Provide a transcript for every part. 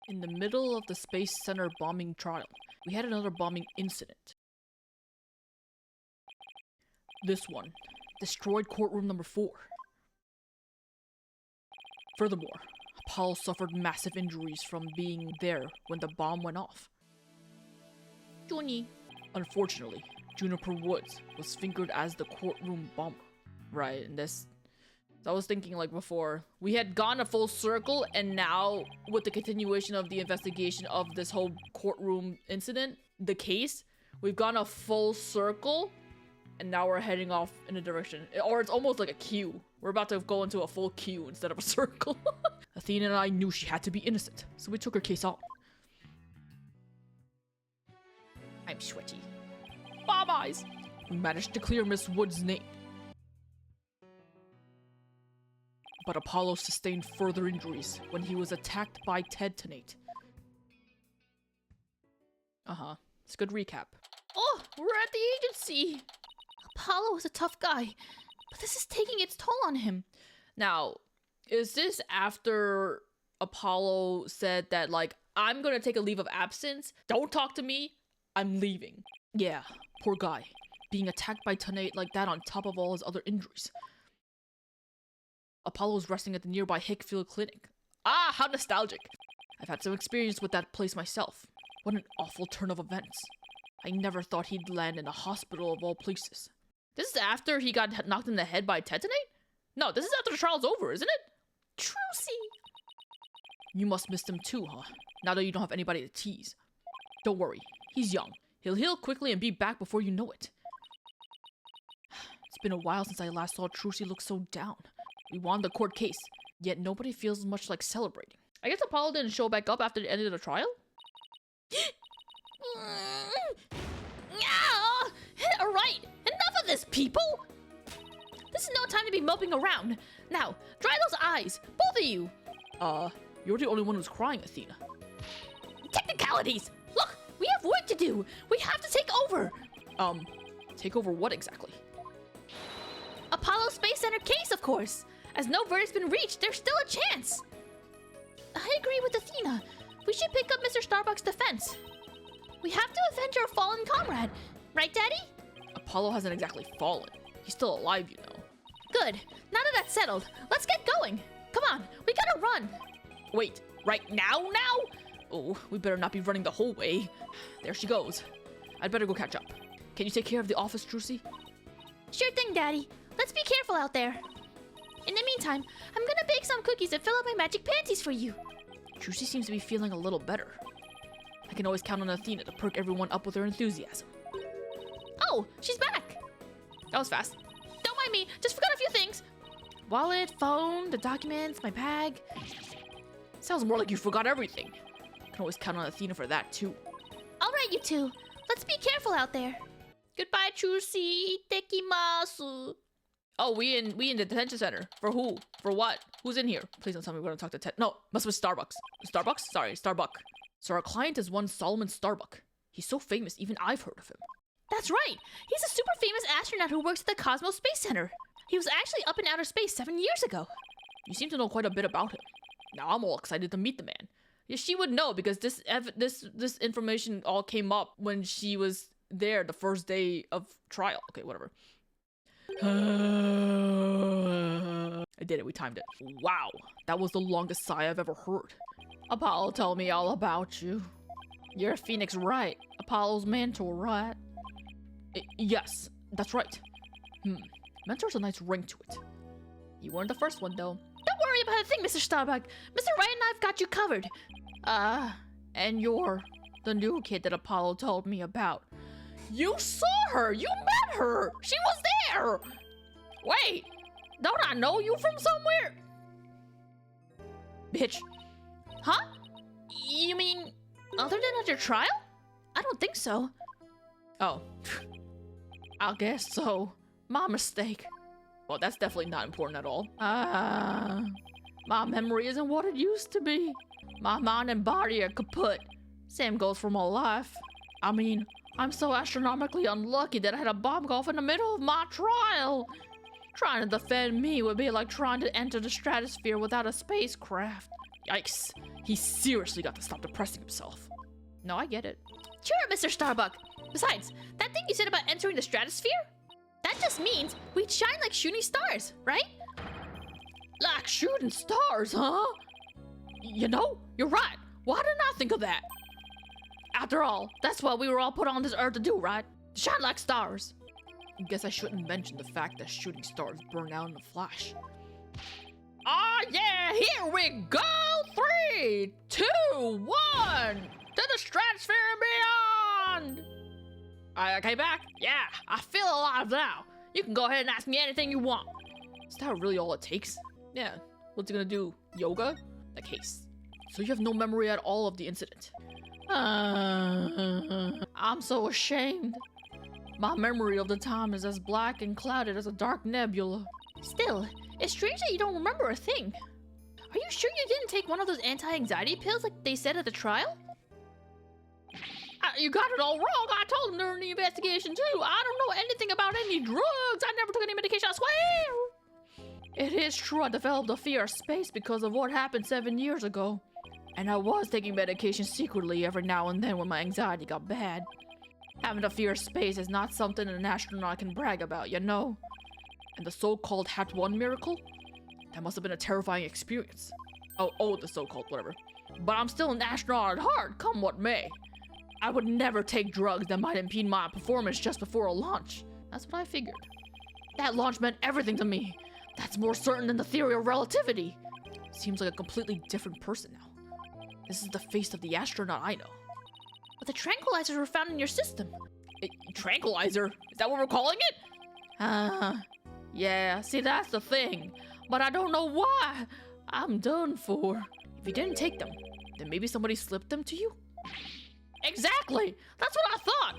In the middle of the Space Center bombing trial, we had another bombing incident. This one destroyed courtroom number 4. Furthermore, Apollo suffered massive injuries from being there when the bomb went off. Junie. Unfortunately, Juniper Woods was fingered as the courtroom bomber. Right, and this... I was thinking, like, before, we had gone a full circle, and now, with the continuation of the investigation of this whole courtroom incident, the case, we've gone a full circle, and now we're heading off in a direction. Or it's almost like a queue. We're about to go into a full queue instead of a circle. Athena and I knew she had to be innocent, so we took her case on. I'm sweaty. Bomb eyes! We managed to clear Miss Wood's name. But Apollo sustained further injuries when he was attacked by Tetanate. It's a good recap. Oh, we're at the agency! Apollo is a tough guy, but this is taking its toll on him. Now, is this after Apollo said that, like, I'm gonna take a leave of absence, don't talk to me, I'm leaving? Yeah, poor guy. Being attacked by Tetanate like that on top of all his other injuries. Apollo's resting at the nearby Hickfield Clinic. Ah, how nostalgic! I've had some experience with that place myself. What an awful turn of events. I never thought he'd land in a hospital of all places. This is after he got knocked in the head by Tetanate? No, this is after the trial's over, isn't it? Trucy! You must miss him too, huh? Now that you don't have anybody to tease. Don't worry, he's young. He'll heal quickly and be back before you know it. It's been a while since I last saw Trucy look so down. We won the court case, yet nobody feels much like celebrating. I guess Apollo didn't show back up after the end of the trial? Alright, enough of this, people! This is no time to be moping around. Now, dry those eyes, both of you! You're the only one who's crying, Athena. Technicalities! Look, we have work to do! We have to take over! Take over what exactly? Apollo Space Center case, of course! As no verdict's been reached, there's still a chance! I agree with Athena. We should pick up Mr. Starbuck's defense. We have to avenge our fallen comrade. Right, Daddy? Apollo hasn't exactly fallen. He's still alive, you know. Good. Now that that's settled, let's get going. Come on, we gotta run. Wait, right now? Oh, we better not be running the whole way. There she goes. I'd better go catch up. Can you take care of the office, Trucy? Sure thing, Daddy. Let's be careful out there. In the meantime, I'm gonna bake some cookies and fill up my magic panties for you. Trucy seems to be feeling a little better. I can always count on Athena to perk everyone up with her enthusiasm. Oh, she's back! That was fast. Don't mind me, just forgot a few things. Wallet, phone, the documents, my bag. Sounds more like you forgot everything. I can always count on Athena for that, too. Alright, you two. Let's be careful out there. Goodbye, Trucy. Tekimasu. Oh, we in the detention center. For who? For what? Who's in here? Please don't tell me we're gonna talk to No, must be Starbucks. Starbucks? Sorry, Starbuck. So our client is one Solomon Starbuck. He's so famous, even I've heard of him. That's right! He's a super famous astronaut who works at the Cosmos Space Center. He was actually up in outer space 7 years ago. You seem to know quite a bit about him. Now I'm all excited to meet the man. Yeah, she would know because this information all came up when she was there the first day of trial. Okay, whatever. I did it, we timed it. Wow, that was the longest sigh I've ever heard. Apollo, tell me all about you. You're Phoenix Wright, Apollo's mentor, right? Yes, that's right. Mentor's a nice ring to it. You weren't the first one, though. Don't worry about a thing, Mr. Starbuck. Mr. Wright and I've got you covered. And you're the new kid that Apollo told me about. You saw her! You met her! She was there! Wait, don't I know you from somewhere? Bitch. Huh? You mean other than at your trial? I don't think so. Oh. I guess so. My mistake. Well, that's definitely not important at all. My memory isn't what it used to be. My mind and body are kaput. Same goes for my life. I mean, I'm so astronomically unlucky that I had a bomb go off in the middle of my trial. Trying to defend me would be like trying to enter the stratosphere without a spacecraft. Yikes. He seriously got to stop depressing himself. No, I get it. Sure, Mr. Starbuck. Besides, that thing you said about entering the stratosphere? That just means we'd shine like shooting stars, right? Like shooting stars, huh? You know, you're right. Why didn't I think of that? After all, that's what we were all put on this earth to do, right? To shine like stars. I guess I shouldn't mention the fact that shooting stars burn out in a flash. Oh yeah, here we go! 3, 2, 1! To the stratosphere and beyond! I came back? Yeah, I feel alive now. You can go ahead and ask me anything you want. Is that really all it takes? Yeah, what's he gonna do? Yoga? The case. So you have no memory at all of the incident? I'm so ashamed. My memory of the time is as black and clouded as a dark nebula. Still, it's strange that you don't remember a thing. Are you sure you didn't take one of those anti-anxiety pills like they said at the trial? You got it all wrong. I told him during the investigation too. I don't know anything about any drugs. I never took any medication, I swear. It is true I developed a fear of space because of what happened 7 years ago. And I was taking medication secretly every now and then when my anxiety got bad. Having a fear of space is not something an astronaut can brag about, you know? And the so-called Hat 1 miracle? That must have been a terrifying experience. Oh, the so-called whatever. But I'm still an astronaut at heart, come what may. I would never take drugs that might impede my performance just before a launch. That's what I figured. That launch meant everything to me. That's more certain than the theory of relativity. Seems like a completely different person now. This is the face of the astronaut I know. But the tranquilizers were found in your system. Tranquilizer? Is that what we're calling it? Yeah, see that's the thing. But I don't know why. I'm done for. If you didn't take them, then maybe somebody slipped them to you? Exactly! That's what I thought!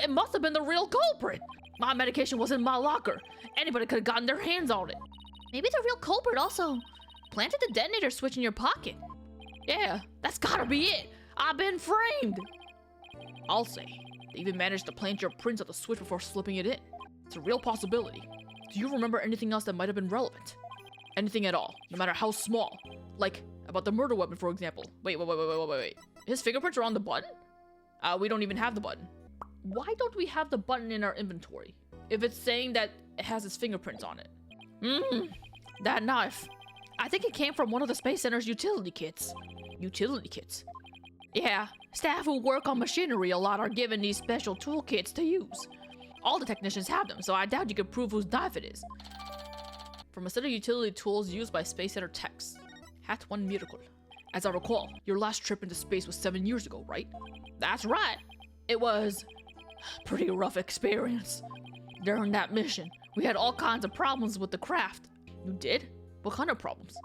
It must have been the real culprit! My medication was in my locker. Anybody could have gotten their hands on it. Maybe the real culprit also planted the detonator switch in your pocket. Yeah, that's gotta be it! I've been framed! I'll say, they even managed to plant your prints on the switch before slipping it in. It's a real possibility. Do you remember anything else that might have been relevant? Anything at all, no matter how small. Like, about the murder weapon, for example. Wait. His fingerprints are on the button? We don't even have the button. Why don't we have the button in our inventory? If it's saying that it has his fingerprints on it. That knife. I think it came from one of the Space Center's utility kits. Utility kits? Yeah, staff who work on machinery a lot are given these special toolkits to use. All the technicians have them, so I doubt you could prove whose knife it is. From a set of utility tools used by Space Center techs. Hat 1 miracle. As I recall, your last trip into space was 7 years ago, right? That's right. It was a pretty rough experience. During that mission, we had all kinds of problems with the craft. You did? What kind of problems?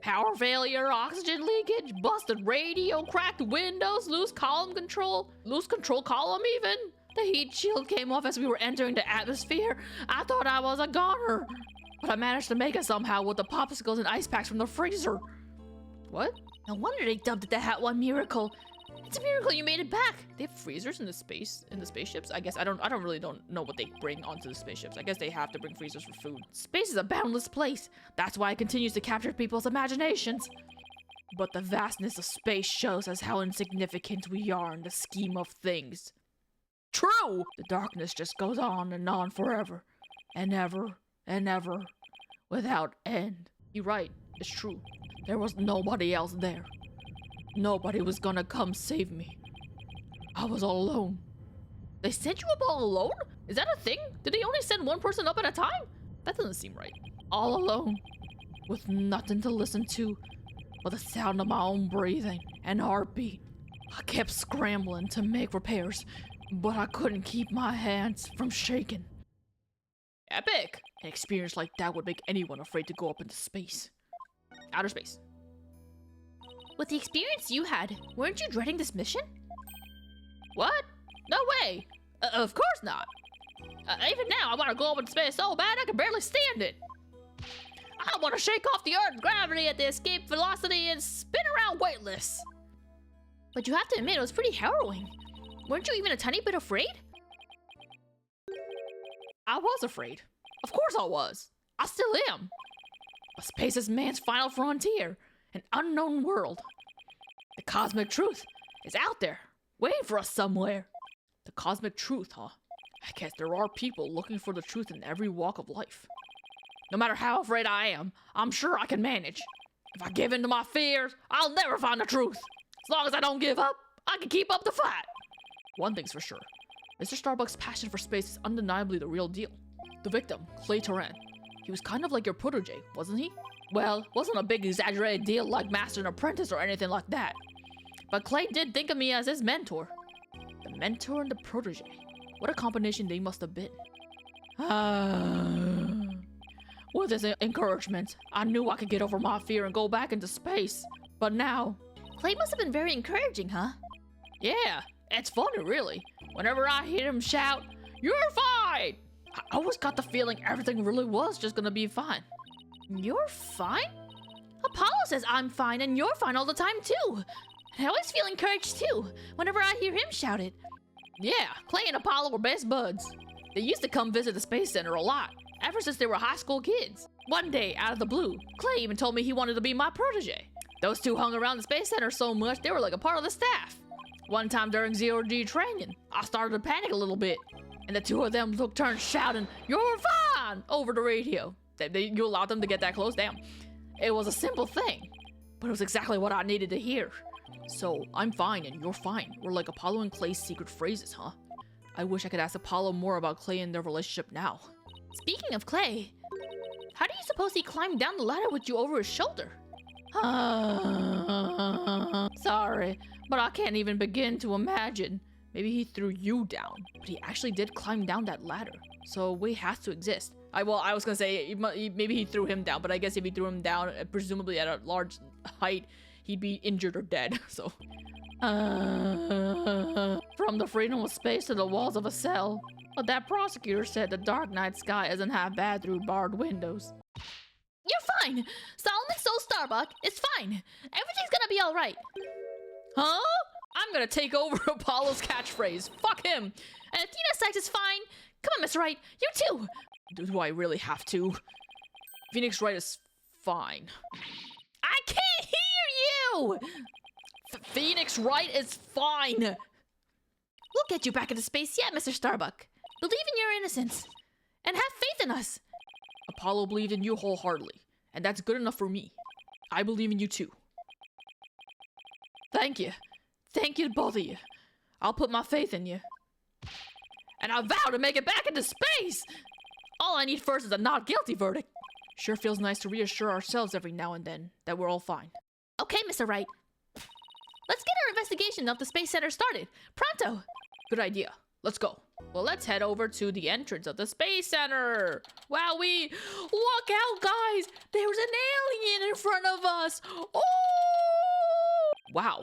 Power failure, oxygen leakage, busted radio, cracked windows, loose control column even. The heat shield came off as we were entering the atmosphere. I thought I was a goner, but I managed to make it somehow with the popsicles and ice packs from the freezer. What? No wonder they dubbed it the Hat 1 miracle. It's a miracle you made it back. They have freezers in the spaceships? I guess I don't really know what they bring onto the spaceships. I guess they have to bring freezers for food. Space is a boundless place. That's why it continues to capture people's imaginations. But the vastness of space shows us how insignificant we are in the scheme of things. True! The darkness just goes on and on forever. And ever and ever. Without end. You're right. It's true. There was nobody else there. Nobody was gonna come save me. I was all alone. They sent you up all alone? Is that a thing? Did they only send one person up at a time? That doesn't seem right. All alone. With nothing to listen to but the sound of my own breathing and heartbeat. I kept scrambling to make repairs, but I couldn't keep my hands from shaking. Epic! An experience like that would make anyone afraid to go up into space. Outer space. With the experience you had, weren't you dreading this mission? What? No way! Of course not. Even now, I want to go up into space so bad I can barely stand it. I want to shake off the Earth's gravity at the escape velocity and spin around weightless. But you have to admit, it was pretty harrowing. Weren't you even a tiny bit afraid? I was afraid. Of course I was. I still am. But space is man's final frontier. An unknown world. The cosmic truth is out there, waiting for us somewhere. The cosmic truth, huh? I guess there are people looking for the truth in every walk of life. No matter how afraid I am, I'm sure I can manage. If I give in to my fears, I'll never find the truth. As long as I don't give up, I can keep up the fight. One thing's for sure. Mr. Starbuck's passion for space is undeniably the real deal. The victim, Clay Turan, he was kind of like your protege, wasn't he? Well, wasn't a big exaggerated deal like master and apprentice or anything like that. But Clay did think of me as his mentor. The mentor and the protege. What a combination they must have been. With his encouragement, I knew I could get over my fear and go back into space. But now... Clay must have been very encouraging, huh? Yeah, it's funny, really. Whenever I hear him shout, "You're fine!" I always got the feeling everything really was just gonna be fine. You're fine? Apollo says I'm fine and you're fine all the time too. And I always feel encouraged too, whenever I hear him shout it. Yeah, Clay and Apollo were best buds. They used to come visit the Space Center a lot, ever since they were high school kids. One day, out of the blue, Clay even told me he wanted to be my protege. Those two hung around the Space Center so much, they were like a part of the staff. One time during zero-G training, I started to panic a little bit, and the two of them turned shouting, "You're fine!" over the radio. You allowed them to get that close? Damn. It was a simple thing, but it was exactly what I needed to hear. So, I'm fine and you're fine. We're like Apollo and Clay's secret phrases, huh? I wish I could ask Apollo more about Clay and their relationship now. Speaking of Clay, how do you suppose he climbed down the ladder with you over his shoulder? Sorry, but I can't even begin to imagine. Maybe he threw you down, but he actually did climb down that ladder. So a way has to exist. I was gonna say maybe he threw him down, but I guess if he threw him down, presumably at a large height, he'd be injured or dead. So, from the freedom of space to the walls of a cell. But that prosecutor said the dark night sky isn't half bad through barred windows. You're fine. Solomon Soul Starbuck is fine. Everything's gonna be all right. Huh? I'm gonna take over Apollo's catchphrase. Fuck him. And Athena Cykes is fine. Come on, Mr. Wright. You too. Do I really have to? Phoenix Wright is fine. I can't hear you! Phoenix Wright is fine. We'll get you back into space yet, Mr. Starbuck. Believe in your innocence. And have faith in us. Apollo believed in you wholeheartedly, and that's good enough for me. I believe in you too. Thank you. Thank you to both of you. I'll put my faith in you. And I vow to make it back into space! All I need first is a not guilty verdict. Sure feels nice to reassure ourselves every now and then that we're all fine. Okay, Mr. Wright. Let's get our investigation of the Space Center started. Pronto! Good idea. Let's go. Well, let's head over to the entrance of the Space Center. Wowee! Look out, guys! There's an alien in front of us! Oh! Wow.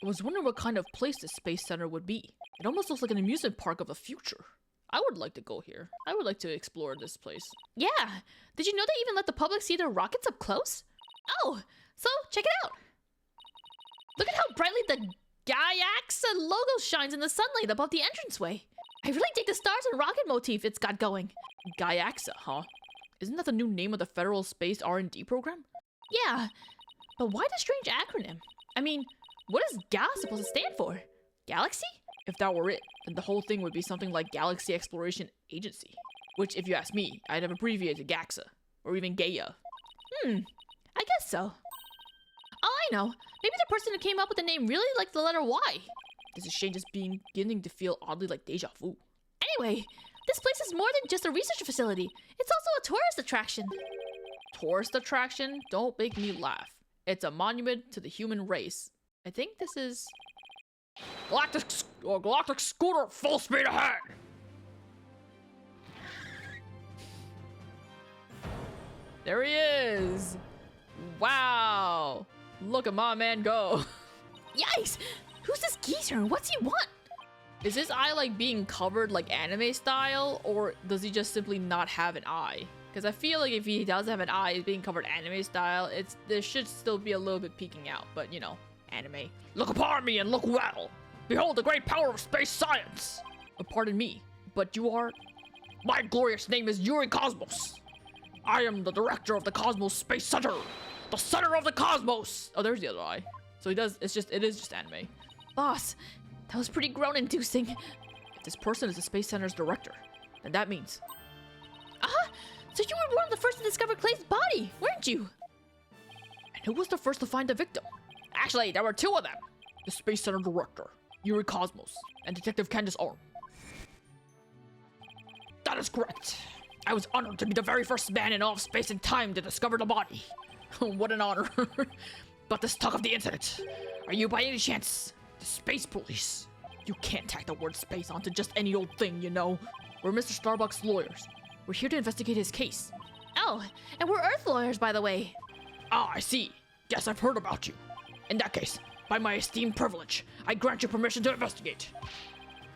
I was wondering what kind of place this Space Center would be. It almost looks like an amusement park of the future. I would like to go here. I would like to explore this place. Yeah. Did you know they even let the public see their rockets up close? Oh, so check it out. Look at how brightly the Galactic logo shines in the sunlight above the entranceway. I really dig the stars and rocket motif it's got going. Galactic, huh? Isn't that the new name of the Federal Space R&D program? Yeah, but why the strange acronym? I mean, what is GAL supposed to stand for? Galaxy? If that were it, then the whole thing would be something like Galaxy Exploration Agency. Which, if you ask me, I'd have abbreviated to GAXA. Or even Gaia. I guess so. All I know, maybe the person who came up with the name really liked the letter Y. This is Shane just beginning to feel oddly like deja vu. Anyway, this place is more than just a research facility. It's also a tourist attraction. Tourist attraction? Don't make me laugh. It's a monument to the human race. I think this is... Galactic scooter, full speed ahead! There he is! Wow! Look at my man go! Yikes! Who's this geezer and what's he want? Is his eye like being covered like anime style, or does he just simply not have an eye? Because I feel like if he does have an eye, it's being covered anime style, there should still be a little bit peeking out, but you know, anime. Look upon me and look well! Behold the great power of space science! Pardon me, but you are... My glorious name is Yuri Cosmos! I am the director of the Cosmos Space Center! The center of the cosmos! Oh, there's the other eye. So it is just anime. Boss, that was pretty groan-inducing. If this person is the Space Center's director, then that means... So you were one of the first to discover Clay's body, weren't you? And who was the first to find the victim? Actually, there were two of them. The Space Center director, Yuri Cosmos, and Detective Candace Orm. That is correct. I was honored to be the very first man in all of space and time to discover the body. What an honor. But let's talk of the incident. Are you by any chance the space police? You can't tack the word space onto just any old thing, you know. We're Mr. Starbuck's lawyers. We're here to investigate his case. Oh, and we're Earth lawyers, by the way. Ah, I see. Guess I've heard about you. In that case, by my esteemed privilege, I grant you permission to investigate.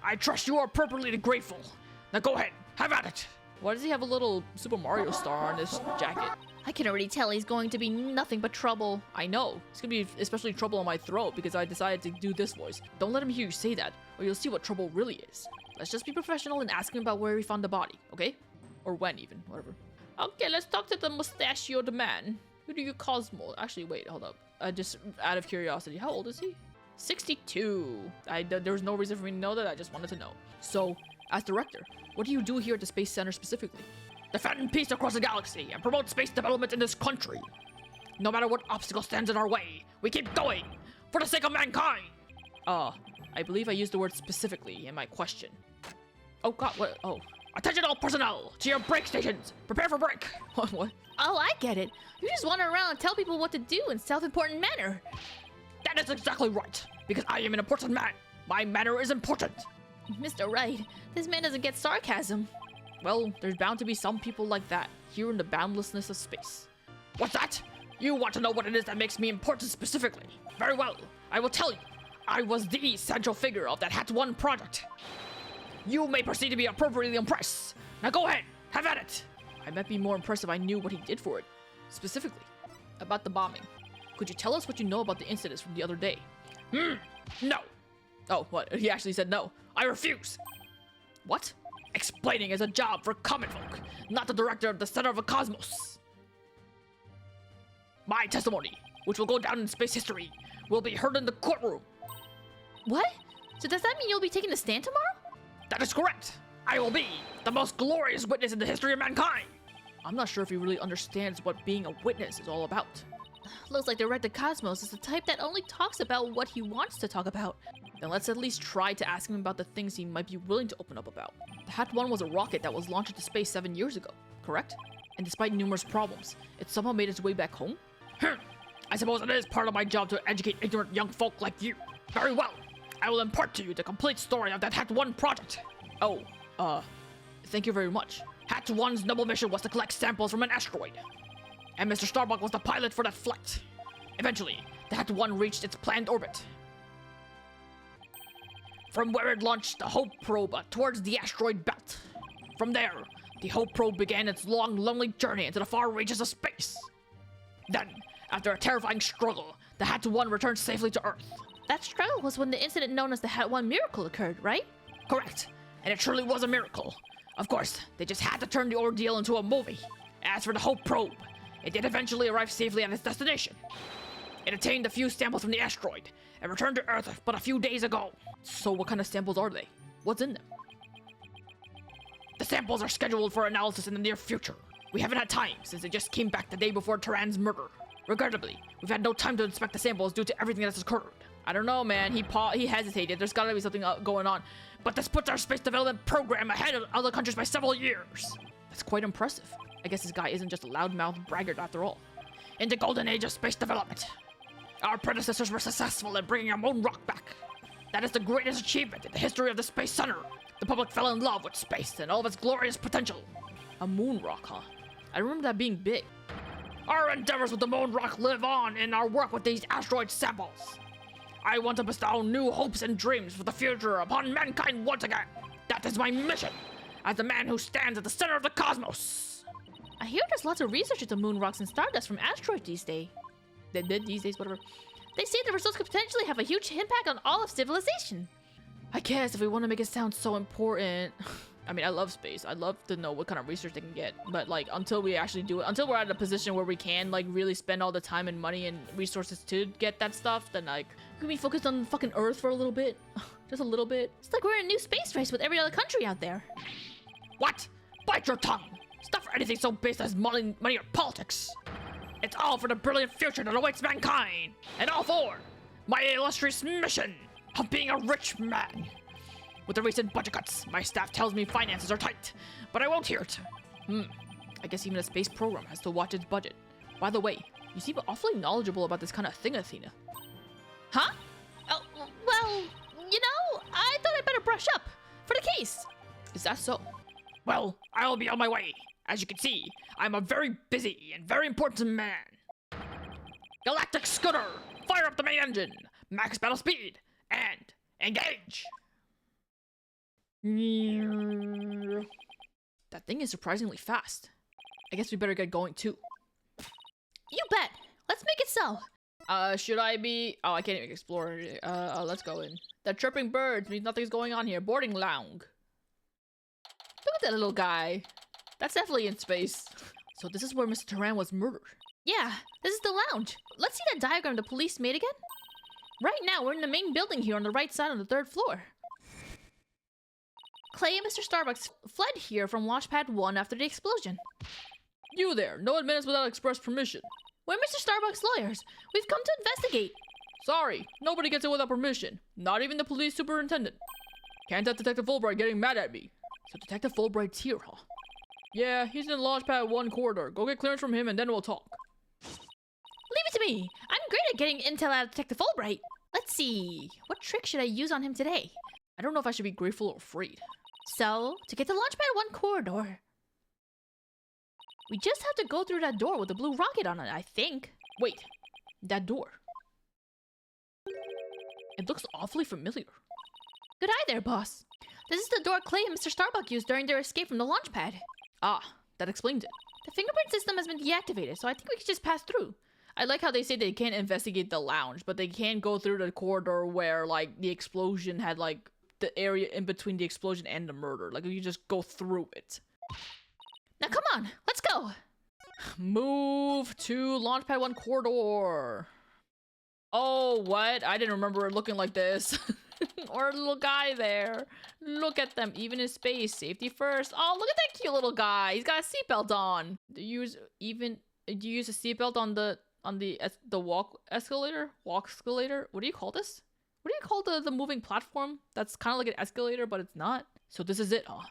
I trust you are appropriately grateful. Now go ahead, have at it. Why does he have a little Super Mario star on his jacket? I can already tell he's going to be nothing but trouble. I know. It's gonna be especially trouble on my throat because I decided to do this voice. Don't let him hear you say that, or you'll see what trouble really is. Let's just be professional and ask him about where he found the body, okay? Or when even, whatever. Okay, let's talk to the mustachioed man. Who do you Cosmo? Actually, wait, hold up. Just out of curiosity, how old is he? 62. There was no reason for me to know that, I just wanted to know. So, as director, what do you do here at the Space Center specifically? Defend peace across the galaxy and promote space development in this country. No matter what obstacle stands in our way, we keep going for the sake of mankind. I believe I used the word specifically in my question. Oh god, what? Oh. Attention all personnel, to your break stations. Prepare for break. What? Oh, I get it. You just wander around and tell people what to do in self-important manner. That is exactly right, because I am an important man. My manner is important. Mr. Wright, this man doesn't get sarcasm. Well, there's bound to be some people like that, here in the boundlessness of space. What's that? You want to know what it is that makes me important specifically? Very well, I will tell you. I was the central figure of that Hat 1 project. You may proceed to be appropriately impressed. Now go ahead, have at it. I might be more impressed if I knew what he did for it. Specifically, about the bombing. Could you tell us what you know about the incidents from the other day? No. Oh, what? He actually said no. I refuse. What? Explaining is a job for common folk, not the director of the Center of the Cosmos. My testimony, which will go down in space history, will be heard in the courtroom. What? So does that mean you'll be taking the stand tomorrow? That is correct. I will be the most glorious witness in the history of mankind. I'm not sure if he really understands what being a witness is all about. Looks like Director Cosmos is the type that only talks about what he wants to talk about. Then let's at least try to ask him about the things he might be willing to open up about. The Hat 1 was a rocket that was launched into space 7 years ago, correct? And despite numerous problems, it somehow made its way back home? I suppose it is part of my job to educate ignorant young folk like you. Very well. I will impart to you the complete story of that Hat 1 project. Oh, thank you very much. Hat 1's noble mission was to collect samples from an asteroid. And Mr. Starbuck was the pilot for that flight. Eventually, the Hat 1 reached its planned orbit. From where it launched the Hope probe towards the asteroid belt. From there, the Hope probe began its long, lonely journey into the far reaches of space. Then, after a terrifying struggle, the Hat 1 returned safely to Earth. That struggle was when the incident known as the Hat 1 miracle occurred, right? Correct, and it truly was a miracle. Of course, they just had to turn the ordeal into a movie. As for the Hope probe, it did eventually arrive safely at its destination. It obtained a few samples from the asteroid and returned to Earth but a few days ago. So what kind of samples are they? What's in them? The samples are scheduled for analysis in the near future. We haven't had time since they just came back the day before Turan's murder. Regrettably, we've had no time to inspect the samples due to everything that's occurred. I don't know, man. He hesitated. There's gotta be something going on. But this puts our space development program ahead of other countries by several years. That's quite impressive. I guess this guy isn't just a loudmouth braggart after all. In the golden age of space development, our predecessors were successful in bringing our moon rock back. That is the greatest achievement in the history of the Space Center. The public fell in love with space and all of its glorious potential. A moon rock, huh? I remember that being big. Our endeavors with the moon rock live on in our work with these asteroid samples. I want to bestow new hopes and dreams for the future upon mankind once again. That is my mission, as the man who stands at the center of the cosmos. I hear there's lots of research into moon rocks and stardust from asteroids these days. These days, whatever. They say the results could potentially have a huge impact on all of civilization. I guess if we want to make it sound so important. I mean, I love space. I'd love to know what kind of research they can get. But, like, until we actually do it, until we're at a position where we can, like, really spend all the time and money and resources to get that stuff, then, like, can we focus on fucking Earth for a little bit? Just a little bit. It's like we're in a new space race with every other country out there. What? Bite your tongue! Stop for anything so based as money or politics! It's all for the brilliant future that awaits mankind! And all for my illustrious mission of being a rich man! With the recent budget cuts, my staff tells me finances are tight, but I won't hear it. I guess even a space program has to watch its budget. By the way, you seem awfully knowledgeable about this kind of thing, Athena. Huh? Oh, well, you know, I thought I'd better brush up for the case. Is that so? Well, I'll be on my way. As you can see, I'm a very busy and very important man. Galactic scooter, fire up the main engine, max battle speed, and engage. That thing is surprisingly fast. I guess we better get going too. You bet. Let's make it so. Should I be... Oh, I can't even explore. Let's go in. The chirping birds means nothing's going on here. Boarding lounge. Look at that little guy. That's definitely in space. So this is where Mr. Turan was murdered. Yeah, this is the lounge. Let's see that diagram the police made again. Right now, we're in the main building here on the right side on the 3rd floor. Clay and Mr. Starbucks fled here from Launchpad 1 after the explosion. You there, no admittance without express permission. We're Mr. Starbucks' lawyers. We've come to investigate. Sorry, nobody gets in without permission. Not even the police superintendent. Can't have Detective Fulbright getting mad at me. So Detective Fulbright's here, huh? Yeah, he's in Launchpad 1 corridor. Go get clearance from him and then we'll talk. Leave it to me. I'm great at getting intel out of Detective Fulbright. Let's see. What trick should I use on him today? I don't know if I should be grateful or afraid. So, to get to Launchpad 1 corridor, we just have to go through that door with the blue rocket on it, I think. Wait, that door. It looks awfully familiar. Good eye there, boss. This is the door Clay and Mr. Starbuck used during their escape from the launch pad. Ah, that explains it. The fingerprint system has been deactivated, so I think we can just pass through. I like how they say they can't investigate the lounge, but they can go through the corridor where, like, the explosion had, like, the area in between the explosion and the murder. Like, you just go through it. Now come on, let's go. Move to Launchpad 1 corridor. Oh, what? I didn't remember it looking like this. Or a little guy there. Look at them, even in space. Safety first. Oh, look at that cute little guy. He's got a seatbelt on. Do you use a seatbelt on the walk escalator? Walk escalator? What do you call this? What do you call the moving platform? That's kind of like an escalator, but it's not. So this is it, huh?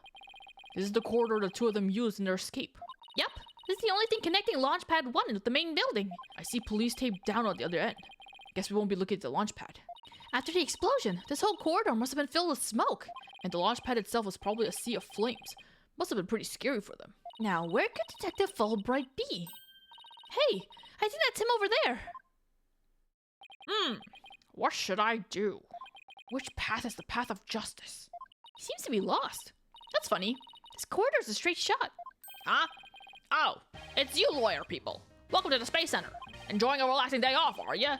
This is the corridor the two of them used in their escape. Yep, this is the only thing connecting Launchpad 1 with the main building. I see police tape down on the other end. Guess we won't be looking at the launch pad. After the explosion, this whole corridor must have been filled with smoke. And the launch pad itself was probably a sea of flames. Must have been pretty scary for them. Now, where could Detective Fulbright be? Hey, I think that's him over there. What should I do? Which path is the path of justice? He seems to be lost. That's funny. This corridor's a straight shot. Huh? Oh, it's you lawyer people. Welcome to the Space Center. Enjoying a relaxing day off, are ya?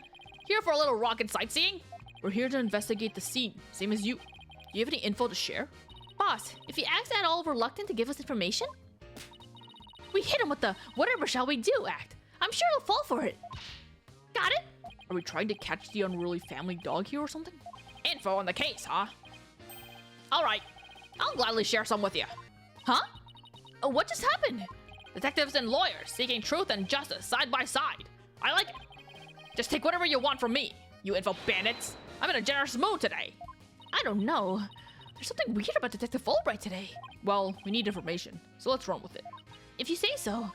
Here for a little rocket sightseeing? We're here to investigate the scene, same as you. Do you have any info to share? Boss, if he acts at all reluctant to give us information, we hit him with the whatever shall we do act. I'm sure he'll fall for it. Got it? Are we trying to catch the unruly family dog here or something? Info on the case, huh? Alright, I'll gladly share some with you. Huh? Oh, what just happened? Detectives and lawyers seeking truth and justice side by side. I like it. Just take whatever you want from me, you info bandits. I'm in a generous mood today. I don't know. There's something weird about Detective Fulbright today. Well, we need information, so let's run with it. If you say so.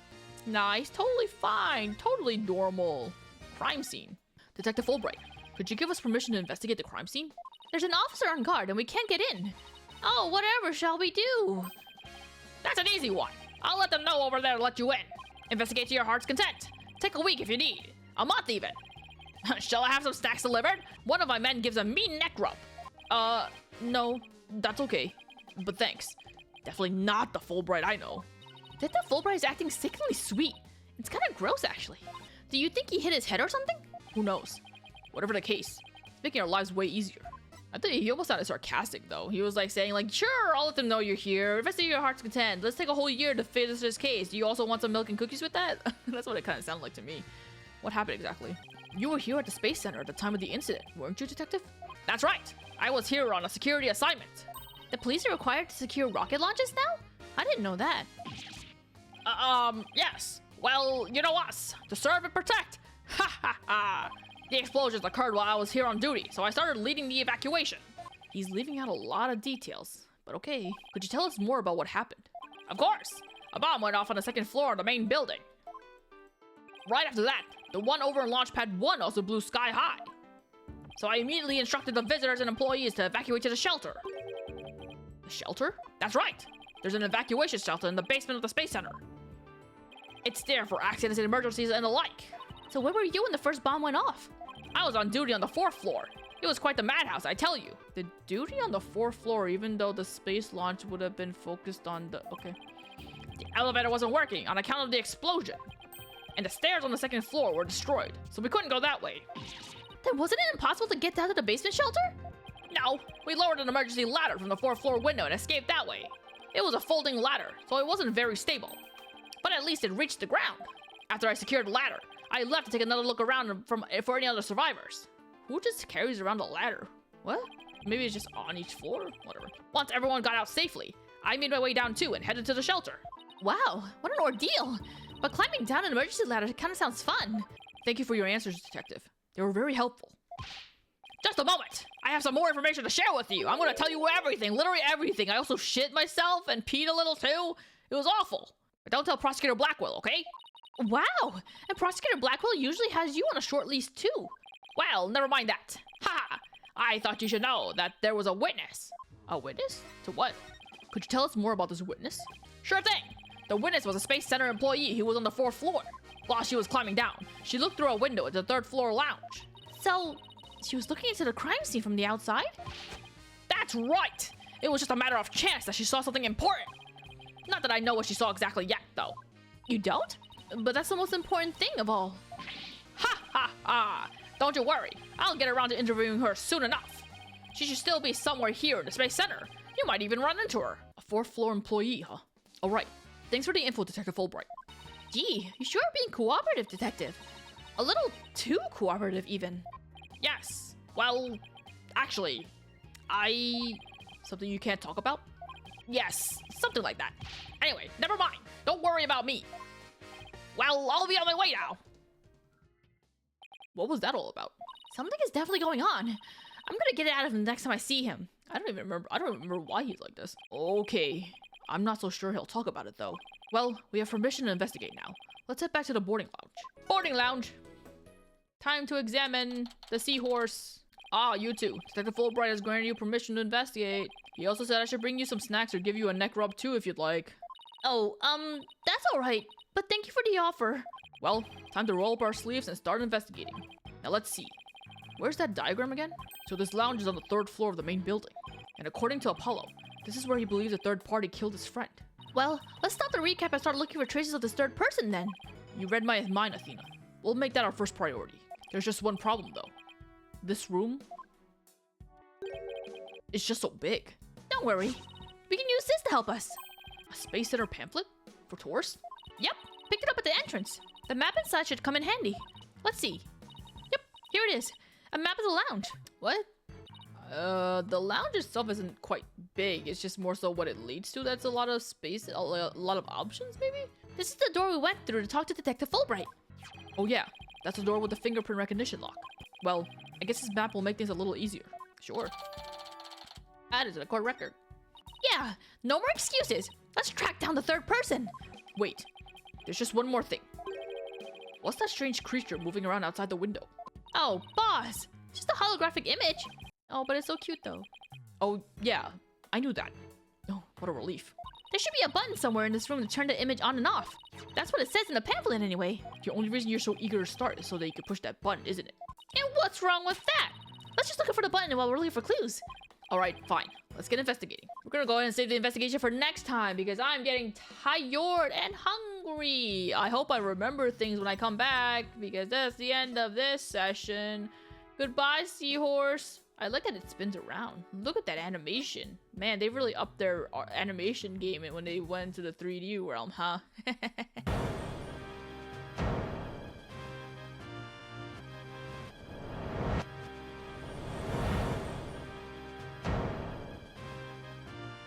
Nah, he's totally fine. Totally normal. Crime scene. Detective Fulbright, could you give us permission to investigate the crime scene? There's an officer on guard and we can't get in. Oh, whatever shall we do? That's an easy one. I'll let them know over there to let you in. Investigate to your heart's content. Take a week if you need. A month even. Shall I have some snacks delivered? One of my men gives a mean neck rub. No, that's okay. But thanks. Definitely not the Fulbright I know. Detective Fulbright's acting sickeningly sweet. It's kind of gross, actually. Do you think he hit his head or something? Who knows? Whatever the case, it's making our lives way easier. I think he almost sounded sarcastic though. He was like saying like, sure, I'll let them know you're here. Investigate your heart's content. Let's take a whole year to finish this case. Do you also want some milk and cookies with that? That's what it kind of sounded like to me. What happened exactly? You were here at the Space Center at the time of the incident, weren't you, Detective? That's right. I was here on a security assignment. The police are required to secure rocket launches now? I didn't know that. Yes. Well, you know us. To serve and protect. Ha ha ha. The explosions occurred while I was here on duty, so I started leading the evacuation. He's leaving out a lot of details, but okay. Could you tell us more about what happened? Of course. A bomb went off on the second floor of the main building. Right after that, the one over in Launch Pad 1 also blew sky high. So I immediately instructed the visitors and employees to evacuate to the shelter. The shelter? That's right. There's an evacuation shelter in the basement of the Space Center. It's there for accidents and emergencies and the like. So where were you when the first bomb went off? I was on duty on the 4th floor. It was quite the madhouse, I tell you. The duty on the 4th floor, even though the space launch would have been focused on the... Okay. The elevator wasn't working on account of the explosion. And the stairs on the 2nd floor were destroyed, so we couldn't go that way. Then wasn't it impossible to get down to the basement shelter? No, we lowered an emergency ladder from the 4th floor window and escaped that way. It was a folding ladder, so it wasn't very stable. But at least it reached the ground. After I secured the ladder, I left to take another look around for any other survivors. Who just carries around a ladder? What? Maybe it's just on each floor? Whatever. Once everyone got out safely, I made my way down too and headed to the shelter. Wow, what an ordeal. But climbing down an emergency ladder kind of sounds fun. Thank you for your answers, Detective. They were very helpful. Just a moment. I have some more information to share with you. I'm going to tell you everything, literally everything. I also shit myself and peed a little too. It was awful. But don't tell Prosecutor Blackwell, okay? Wow, and Prosecutor Blackwell usually has you on a short leash too. Well, never mind that. Ha! I thought you should know that there was a witness. A witness? To what? Could you tell us more about this witness? Sure thing. The witness was a Space Center employee who was on the 4th floor. While she was climbing down, she looked through a window at the 3rd floor lounge. So, she was looking into the crime scene from the outside? That's right! It was just a matter of chance that she saw something important. Not that I know what she saw exactly yet, though. You don't? But that's the most important thing of all. Ha ha ha! Don't you worry, I'll get around to interviewing her soon enough. She should still be somewhere here in the Space Center. You might even run into her. A 4th floor employee, huh? Alright, thanks for the info, Detective Fulbright. Gee, you sure are being cooperative, Detective. A little too cooperative, even. Yes. Well, actually, Something you can't talk about? Yes, something like that. Anyway, never mind. Don't worry about me. Well, I'll be on my way now. What was that all about? Something is definitely going on. I'm gonna get it out of him next time I see him. I don't even remember why he's like this. Okay. I'm not so sure he'll talk about it though. Well, we have permission to investigate now. Let's head back to the boarding lounge. Boarding lounge. Time to examine the seahorse. Ah, you two. Detective Fulbright has granted you permission to investigate. He also said I should bring you some snacks or give you a neck rub too if you'd like. Oh, that's alright. But thank you for the offer. Well, time to roll up our sleeves and start investigating. Now let's see. Where's that diagram again? So this lounge is on the 3rd floor of the main building. And according to Apollo, this is where he believes a third party killed his friend. Well, let's stop the recap and start looking for traces of this third person then. You read my mind, Athena. We'll make that our first priority. There's just one problem though. This room is just so big. Don't worry. We can use this to help us. A Space Center pamphlet? For tourists? Yep, picked it up at the entrance. The map inside should come in handy. Let's see. Yep, here it is. A map of the lounge. What? The lounge itself isn't quite big. It's just more so what it leads to. That's a lot of space, a lot of options maybe? This is the door we went through to talk to Detective Fulbright. Oh yeah, that's the door with the fingerprint recognition lock. Well, I guess this map will make things a little easier. Sure. Added to the court record. Yeah, no more excuses. Let's track down the third person. Wait, there's just one more thing. What's that strange creature moving around outside the window? Oh, boss. Just a holographic image. Oh, but it's so cute though. Oh, yeah, I knew that. Oh, what a relief. There should be a button somewhere in this room to turn the image on and off. That's what it says in the pamphlet anyway. The only reason you're so eager to start is so that you can push that button, isn't it? And what's wrong with that? Let's just look for the button while we're looking for clues. Alright, fine. Let's get investigating. We're gonna go ahead and save the investigation for next time because I'm getting tired and hungry. I hope I remember things when I come back because that's the end of this session. Goodbye, seahorse. I like that it spins around. Look at that animation. Man, they really upped their animation game when they went to the 3D realm, huh?